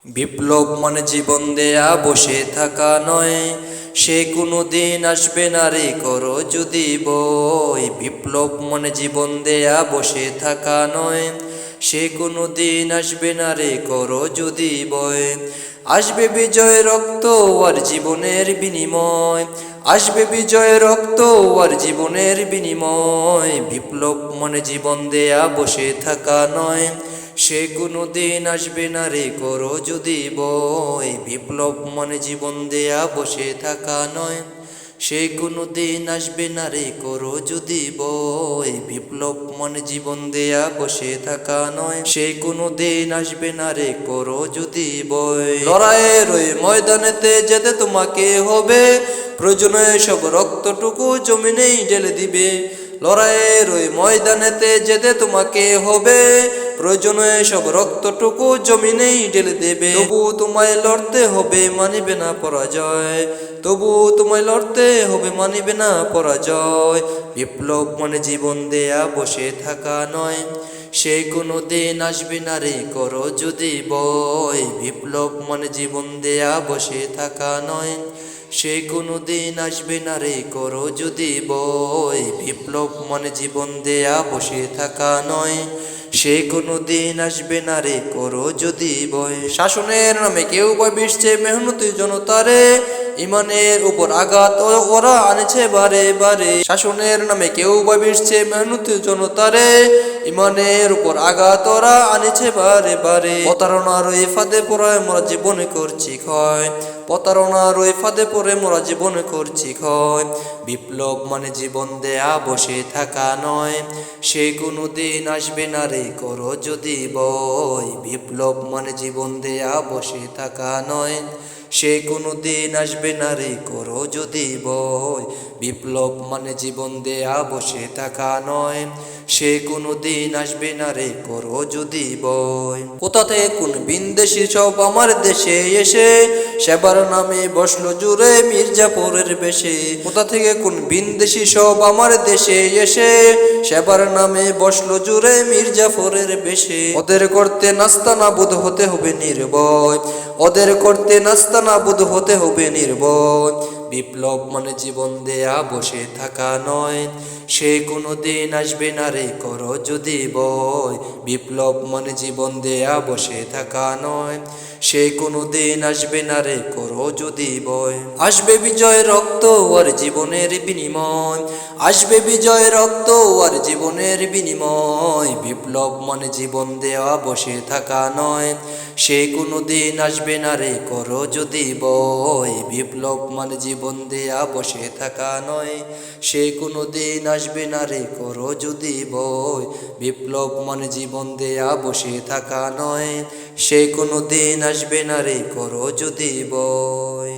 বিপ্লব মানে জীবন দেয়া বসে থাকা নয়, সে কোনো দিন আসবে না রে করো যদি বই। বিপ্লব মানে জীবন দেয়া বসে থাকা নয়, সে কোনো দিন আসবে না রে করো যদি বই। আসবে বিজয় রক্ত আর জীবনের বিনিময়, আসবে বিজয় রক্ত আর জীবনের বিনিময়। বিপ্লব মানে জীবন দেয়া বসে থাকা নয়, সে কোনো দিন আসবে না রে করো যদি বই। বিপ্লব মানে জীবন দেয়া বসে থাকা নয়, সে কোনো দিন আসবে না রে করো যদি বই। বিপ্লব মানে জীবন দেয়া বসে থাকা নয়, সে কোনো দিন আসবে না রে করো যদি বই। লড়াইয়ের ওই ময়দানেতে যেতে তোমাকে হবে, প্রয়োজনে সব রক্তটুকু জমিনেই ঢেলে দিবে। লড়াইয়ের ওই ময়দানেতে যেতে তোমাকে হবে, প্রয়োজনে সব রক্তটুকু জমিনেই ঢেলে দেবে। তবু তোমায় লড়তে হবে, মানিবে না পরাজয়। তবু তোমায় লড়তে হবে, মানিবে না পরাজয়। বিপ্লব মানে জীবন দেয়া বসে থাকা নয়, সে কোনো দিন আসবে না রে করো যদি বই। বিপ্লব মানে জীবন দেয়া বসে থাকা নয়, সে কোনো দিন আসবে না রে করো যদি বই। বিপ্লব মানে জীবন দেয়া বসে থাকা নয়, সে কোনো দিন আসবে না রে করো যদি বই। শাসনের নামে কেউ বা বিশছে মেহনতি জনতারে, ইমানের উপর আঘাত ওরা আনেছে বারে বারে। শাসনের নামে কেউ বা বিশছে মেহনতি জনতারে, ইমানের উপর আঘাত ওরা আনেছে বারে বারে। প্রতারণার ওই ফাঁদে পড়ে মোরা জীবনে করছি ক্ষয়, প্রতারণার ওই ফাঁদে পড়ে মোরা জীবনে করছি ক্ষয়। বিপ্লব মানে জীবন দেয়া বসে থাকা নয়, সে কোনো দিন আসবে না রে করো যদি বই। বিপ্লব মানে জীবন দেয়া বসে থাকা নয়, সে কোনো দিন আসবে না রে করো যদি বই। বিপ্লব মানে জীবন দেয়া বসে থাকা নয়, সে কোনো দিন আসবে না রে করো যদি বই। কোথা থেকে কোন বিন্দেশি সব আমার দেশে এসে, সেবার নামে বসলো জুড়ে মির্জাপুরের বেশে। কোথা থেকে কোন বিন্দেশি সব আমার দেশে এসে, সেবার নামে বসলো জুড়ে মির্জাফরের বেশে। ওদের করতে নাস্তা নাবুদ হতে হবে নির্ভয়, ওদের করতে নাস্তা নাবুদ হতে হবে নির্ভয়। বিপ্লব মানে জীবন দেয়া বসে থাকা নয়, সে কোনো দিন আসবে না রে করো যদি বই। বিপ্লব মানে জীবন দেয়া বসে থাকা নয়, সে কোনো দিন আসবে না রে করো যদি বই। আসবে বিজয় রক্ত আর জীবনের বিনিময়, আসবে বিজয় রক্ত আর জীবনের বিনিময়। বিপ্লব মানে জীবন দেওয়া বসে থাকা নয়, সে কোনো দিন আসবে না রে করো যদি বই। বিপ্লব মানে জীবন দেয়া বসে থাকা নয়, সে কোনো দিন আসবে না রে করো যদি বই। বিপ্লব মানে জীবন দেয়া বসে থাকা নয়, সে কোনো দিন আসবে না রে করো যদি বই।